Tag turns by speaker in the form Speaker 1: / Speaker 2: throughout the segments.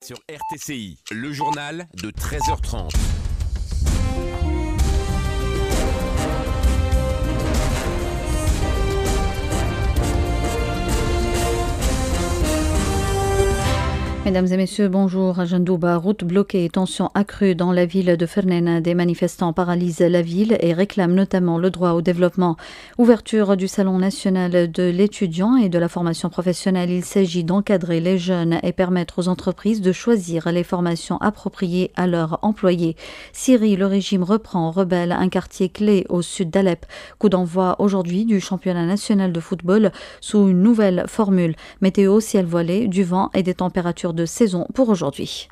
Speaker 1: Sur RTCI, le journal de 13h30.
Speaker 2: Mesdames et messieurs, bonjour. À Jendouba, route bloquée et tensions accrues dans la ville de Fernena. Des manifestants paralysent la ville et réclament notamment le droit au développement. Ouverture du Salon national de l'étudiant et de la formation professionnelle. Il s'agit d'encadrer les jeunes et permettre aux entreprises de choisir les formations appropriées à leurs employés. Syrie, le régime reprend rebelle un quartier clé au sud d'Alep. Coup d'envoi aujourd'hui du championnat national de football sous une nouvelle formule. Météo, ciel voilé, du vent et des températures de saison pour aujourd'hui.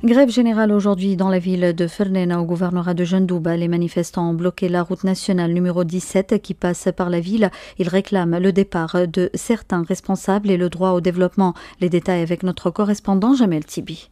Speaker 2: Grève générale aujourd'hui dans la ville de Fernena au gouvernorat de Jendouba. Les manifestants ont bloqué la route nationale numéro 17 qui passe par la ville. Ils réclament le départ de certains responsables et le droit au développement. Les détails avec notre correspondant Jamel Tibi.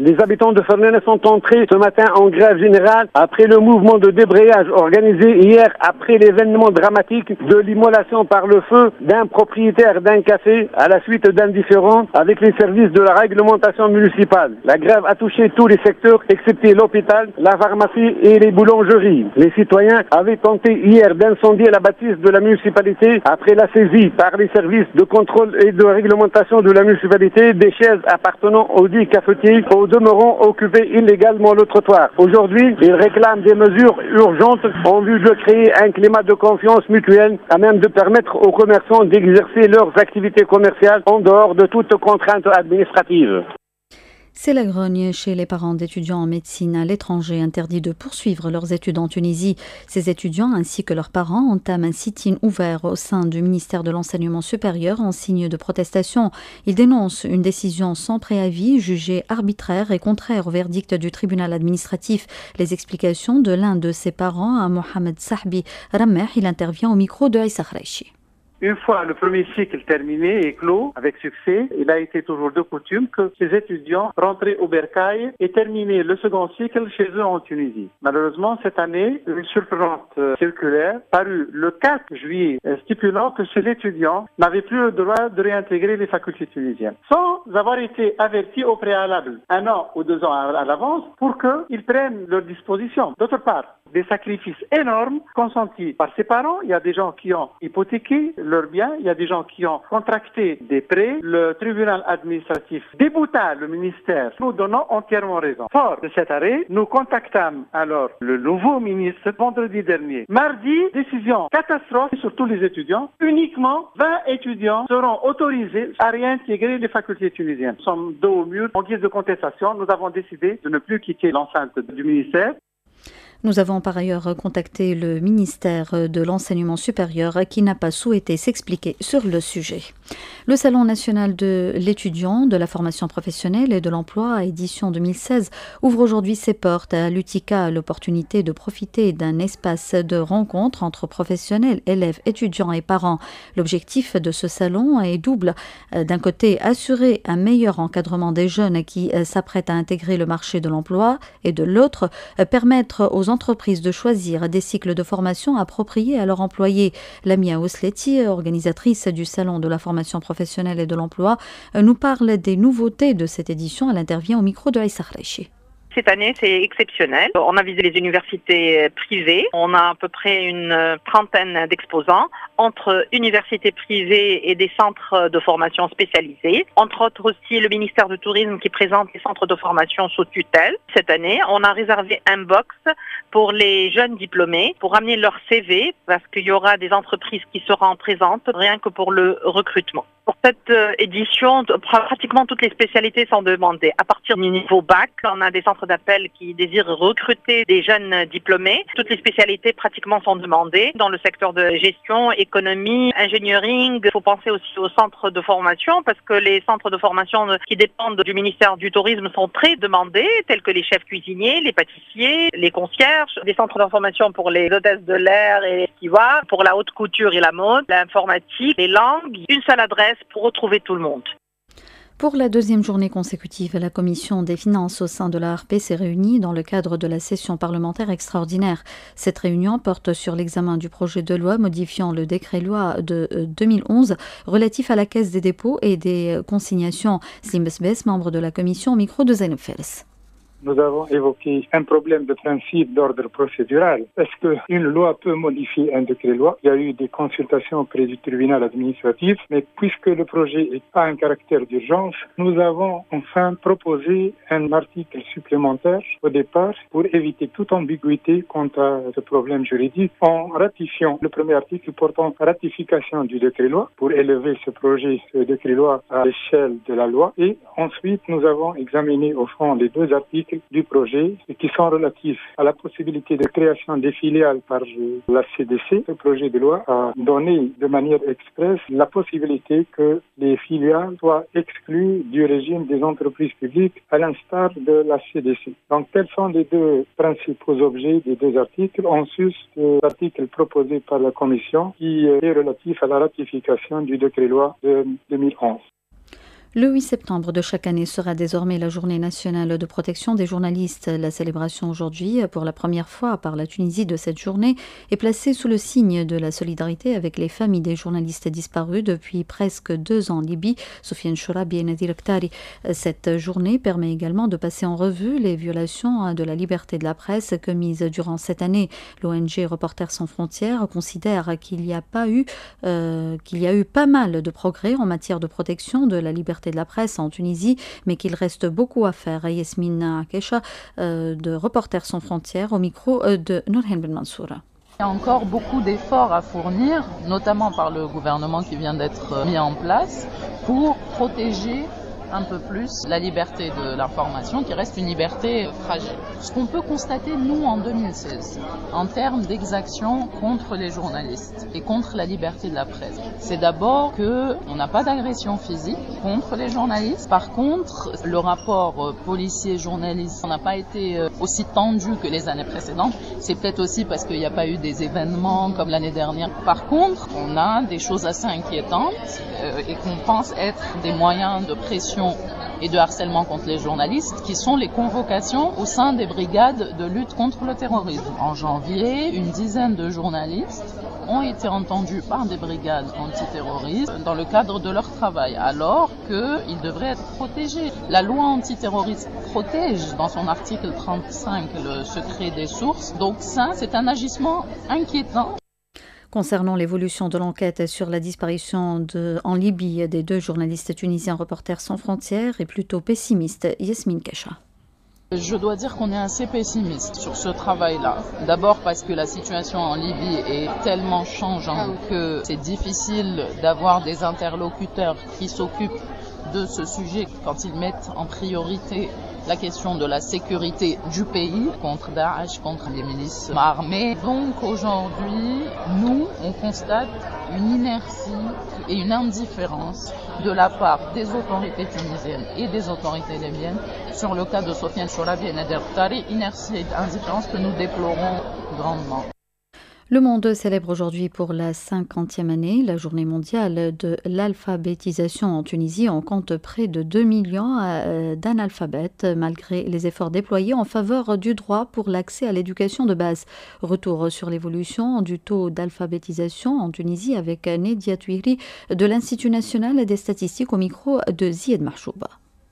Speaker 3: Les habitants de Fernena sont entrés ce matin en grève générale après le mouvement de débrayage organisé hier après l'événement dramatique de l'immolation par le feu d'un propriétaire d'un café à la suite d'un différend avec les services de la réglementation municipale. La grève a touché tous les secteurs excepté l'hôpital, la pharmacie et les boulangeries. Les citoyens avaient tenté hier d'incendier la bâtisse de la municipalité après la saisie par les services de contrôle et de réglementation de la municipalité des chaises appartenant aux dits cafetiers demeurant occupés illégalement le trottoir. Aujourd'hui, ils réclament des mesures urgentes en vue de créer un climat de confiance mutuelle à même de permettre aux commerçants d'exercer leurs activités commerciales en dehors de toute contrainte administrative.
Speaker 2: C'est la grogne chez les parents d'étudiants en médecine à l'étranger interdits de poursuivre leurs études en Tunisie. Ces étudiants ainsi que leurs parents entament un sit-in ouvert au sein du ministère de l'Enseignement supérieur en signe de protestation. Ils dénoncent une décision sans préavis jugée arbitraire et contraire au verdict du tribunal administratif. Les explications de l'un de ses parents à Mohamed Sahbi Rameh, il intervient au micro de Aïssa Khreichi.
Speaker 4: Une fois le premier cycle terminé et clos avec succès, il a été toujours de coutume que ces étudiants rentraient au bercail et terminaient le second cycle chez eux en Tunisie. Malheureusement, cette année, une surprenante circulaire parue le 4 juillet stipulant que ces étudiants n'avaient plus le droit de réintégrer les facultés tunisiennes, sans avoir été avertis au préalable 1 an ou 2 ans à l'avance pour qu'ils prennent leurs dispositions. D'autre part, des sacrifices énormes consentis par ses parents. Il y a des gens qui ont hypothéqué leurs biens, il y a des gens qui ont contracté des prêts. Le tribunal administratif débouta le ministère, nous donnant entièrement raison. Fort de cet arrêt, nous contactâmes alors le nouveau ministre vendredi dernier. Mardi, décision catastrophe sur tous les étudiants. Uniquement 20 étudiants seront autorisés à réintégrer les facultés tunisiennes. Nous sommes dos au mur. En guise de contestation, nous avons décidé de ne plus quitter l'enceinte du ministère.
Speaker 2: Nous avons par ailleurs contacté le ministère de l'Enseignement supérieur qui n'a pas souhaité s'expliquer sur le sujet. Le Salon national de l'étudiant, de la formation professionnelle et de l'emploi, édition 2016, ouvre aujourd'hui ses portes. À l'UTICA, l'opportunité de profiter d'un espace de rencontre entre professionnels, élèves, étudiants et parents. L'objectif de ce salon est double. D'un côté, assurer un meilleur encadrement des jeunes qui s'apprêtent à intégrer le marché de l'emploi et de l'autre, permettre aux entreprises de choisir des cycles de formation appropriés à leurs employés. Lamia Osleti, organisatrice du Salon de la formation professionnelle et de l'emploi, nous parle des nouveautés de cette édition. Elle intervient au micro de Aïssa Khreichi.
Speaker 5: Cette année, c'est exceptionnel. On a visé les universités privées. On a à peu près une trentaine d'exposants entre universités privées et des centres de formation spécialisés. Entre autres aussi le ministère du Tourisme qui présente les centres de formation sous tutelle. Cette année, on a réservé un box pour les jeunes diplômés pour amener leur CV parce qu'il y aura des entreprises qui seront présentes rien que pour le recrutement. Pour cette édition, pratiquement toutes les spécialités sont demandées. À partir du niveau bac, on a des centres d'appel qui désirent recruter des jeunes diplômés. Toutes les spécialités pratiquement sont demandées dans le secteur de gestion, économie, engineering. Il faut penser aussi aux centres de formation parce que les centres de formation qui dépendent du ministère du Tourisme sont très demandés, tels que les chefs cuisiniers, les pâtissiers, les concierges, des centres de formation pour les hôtesses de l'air et les stewards, pour la haute couture et la mode, l'informatique, les langues. Une seule adresse pour retrouver tout le monde.
Speaker 2: Pour la deuxième journée consécutive, la commission des finances au sein de l'ARP s'est réunie dans le cadre de la session parlementaire extraordinaire. Cette réunion porte sur l'examen du projet de loi modifiant le décret-loi de 2011 relatif à la Caisse des dépôts et des consignations. Slim Besbes, membre de la commission, au micro de Zainoub Fels.
Speaker 6: Nous avons évoqué un problème de principe d'ordre procédural. Est-ce qu'une loi peut modifier un décret-loi? Il y a eu des consultations auprès du tribunal administratif, mais puisque le projet a un caractère d'urgence, nous avons enfin proposé un article supplémentaire au départ pour éviter toute ambiguïté quant à ce problème juridique en ratifiant le premier article portant ratification du décret-loi pour élever ce décret-loi à l'échelle de la loi. Et ensuite, nous avons examiné au fond les deux articles du projet qui sont relatifs à la possibilité de création des filiales par la CDC. Ce projet de loi a donné de manière expresse la possibilité que les filiales soient exclues du régime des entreprises publiques à l'instar de la CDC. Donc tels sont les deux principaux objets des deux articles, en sus de l'article proposé par la Commission qui est relatif à la ratification du décret-loi de 2011.
Speaker 2: Le 8 septembre de chaque année sera désormais la journée nationale de protection des journalistes. La célébration aujourd'hui, pour la première fois par la Tunisie de cette journée, est placée sous le signe de la solidarité avec les familles des journalistes disparus depuis presque 2 ans en Libye. Soufiane Chourabi et Nadir Aktari. Cette journée permet également de passer en revue les violations de la liberté de la presse commises durant cette année. L'ONG Reporters sans frontières considère qu'il y a eu pas mal de progrès en matière de protection de la liberté de la presse en Tunisie, mais qu'il reste beaucoup à faire. Yasmine Kesha de Reporters sans frontières au micro de Nourhan Ben Mansoura.
Speaker 7: Il y a encore beaucoup d'efforts à fournir, notamment par le gouvernement qui vient d'être mis en place, pour protéger un peu plus la liberté de l'information qui reste une liberté fragile. Ce qu'on peut constater, nous, en 2016, en termes d'exactions contre les journalistes et contre la liberté de la presse, c'est d'abord qu'on n'a pas d'agression physique contre les journalistes. Par contre, le rapport policier-journaliste n'a pas été aussi tendu que les années précédentes. C'est peut-être aussi parce qu'il n'y a pas eu des événements comme l'année dernière. Par contre, on a des choses assez inquiétantes et qu'on pense être des moyens de pression et de harcèlement contre les journalistes, qui sont les convocations au sein des brigades de lutte contre le terrorisme. En janvier, une dizaine de journalistes ont été entendus par des brigades antiterroristes dans le cadre de leur travail, alors qu'ils devraient être protégés. La loi antiterroriste protège dans son article 35 le secret des sources, donc ça, c'est un agissement inquiétant.
Speaker 2: Concernant l'évolution de l'enquête sur la disparition en Libye des 2 journalistes tunisiens Reporters sans frontières est plutôt pessimiste. Yasmine Kesha.
Speaker 7: Je dois dire qu'on est assez pessimiste sur ce travail-là. D'abord parce que la situation en Libye est tellement changeante que c'est difficile d'avoir des interlocuteurs qui s'occupent de ce sujet quand ils mettent en priorité la question de la sécurité du pays contre Daesh, contre les milices armées. Donc aujourd'hui, nous, on constate une inertie et une indifférence de la part des autorités tunisiennes et des autorités libyennes sur le cas de Soufiane Chourabi et Nadir Aktari, inertie et indifférence que nous déplorons grandement.
Speaker 2: Le monde célèbre aujourd'hui pour la 50e année la journée mondiale de l'alphabétisation en Tunisie. On compte près de 2 millions d'analphabètes malgré les efforts déployés en faveur du droit pour l'accès à l'éducation de base. Retour sur l'évolution du taux d'alphabétisation en Tunisie avec Nedia Touiri de l'Institut national des statistiques au micro de Zied Mahchouba.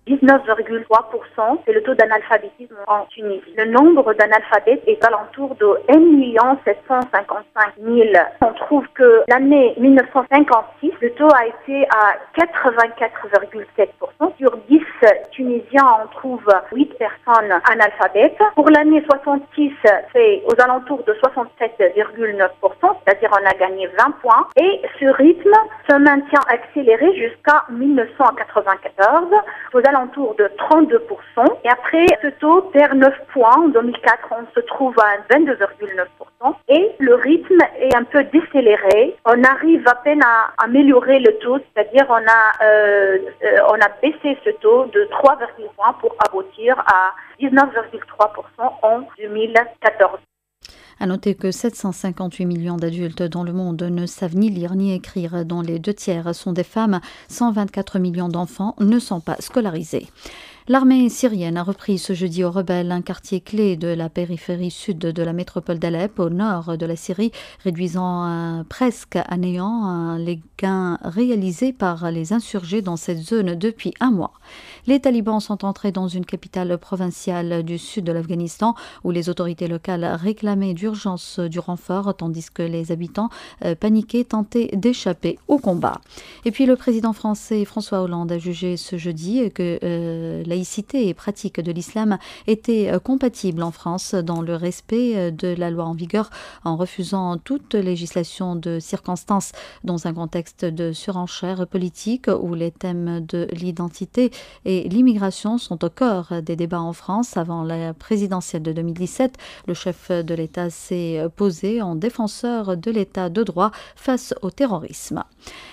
Speaker 8: 19,3%, c'est le taux d'analphabétisme en Tunisie. Le nombre d'analphabètes est alentour de 1 755 000. On trouve que l'année 1956, le taux a été à 84,7%. Sur 10 Tunisiens, on trouve 8 personnes analphabètes. Pour l'année 66, c'est aux alentours de 67,9%, c'est-à-dire on a gagné 20 points. Et ce rythme se maintient accéléré jusqu'à 1994, aux alentours de 32%. Et après, ce taux perd 9 points. En 2004, on se trouve à 22,9%. Et le rythme est un peu décéléré. On arrive à peine à améliorer le taux, c'est-à-dire on a baissé ce taux de 3,1 points pour aboutir à 19,3% en 2014.
Speaker 2: À noter que 758 millions d'adultes dans le monde ne savent ni lire ni écrire, dont les 2/3 sont des femmes. 124 millions d'enfants ne sont pas scolarisés. L'armée syrienne a repris ce jeudi aux rebelles un quartier clé de la périphérie sud de la métropole d'Alep, au nord de la Syrie, réduisant presque à néant les gains réalisés par les insurgés dans cette zone depuis un mois. Les talibans sont entrés dans une capitale provinciale du sud de l'Afghanistan où les autorités locales réclamaient d'urgence du renfort, tandis que les habitants paniqués tentaient d'échapper au combat. Et puis le président français François Hollande a jugé ce jeudi que laïcité et pratique de l'islam étaient compatibles en France dans le respect de la loi en vigueur, en refusant toute législation de circonstance dans un contexte de surenchère politique où les thèmes de l'identité et l'immigration sont au cœur des débats en France. Avant la présidentielle de 2017, le chef de l'État s'est posé en défenseur de l'État de droit face au terrorisme.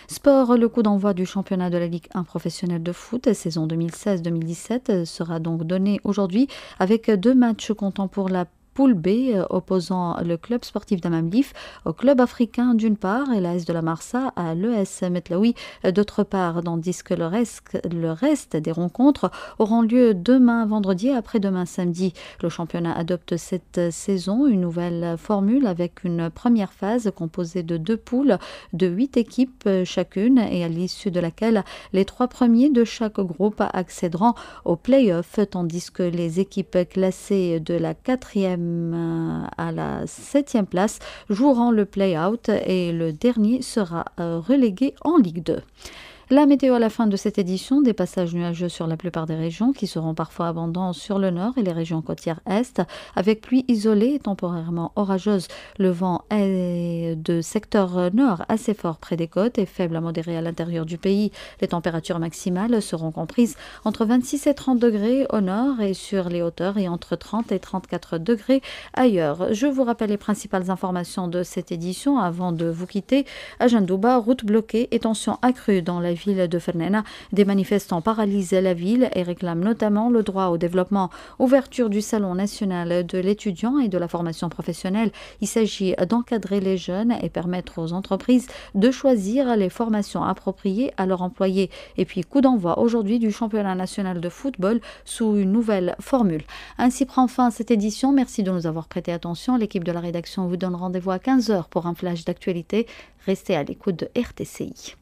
Speaker 2: Sport, le coup d'envoi du championnat de la Ligue 1 professionnelle de foot, saison 2016-2017, sera donc donné aujourd'hui avec 2 matchs comptant pour la Poule B opposant le club sportif d'Amamlif au club africain d'une part et l'AS de la Marsa à l'ES Metlaoui d'autre part, tandis que le reste des rencontres auront lieu demain vendredi et après-demain samedi. Le championnat adopte cette saison une nouvelle formule avec une première phase composée de 2 poules de 8 équipes chacune et à l'issue de laquelle les 3 premiers de chaque groupe accéderont aux play-offs, tandis que les équipes classées de la 4e à la 7e place joueront le play-out et le dernier sera relégué en Ligue 2. La météo à la fin de cette édition, des passages nuageux sur la plupart des régions qui seront parfois abondants sur le nord et les régions côtières est, avec pluie isolée et temporairement orageuse. Le vent est de secteur nord assez fort près des côtes et faible à modéré à l'intérieur du pays. Les températures maximales seront comprises entre 26 et 30 degrés au nord et sur les hauteurs et entre 30 et 34 degrés ailleurs. Je vous rappelle les principales informations de cette édition avant de vous quitter. À Jandouba, route bloquée et tensions accrues dans la ville de Fernena. Des manifestants paralysent la ville et réclament notamment le droit au développement. Ouverture du Salon national de l'étudiant et de la formation professionnelle. Il s'agit d'encadrer les jeunes et permettre aux entreprises de choisir les formations appropriées à leurs employés. Et puis coup d'envoi aujourd'hui du championnat national de football sous une nouvelle formule. Ainsi prend fin cette édition. Merci de nous avoir prêté attention. L'équipe de la rédaction vous donne rendez-vous à 15h pour un flash d'actualité. Restez à l'écoute de RTCI.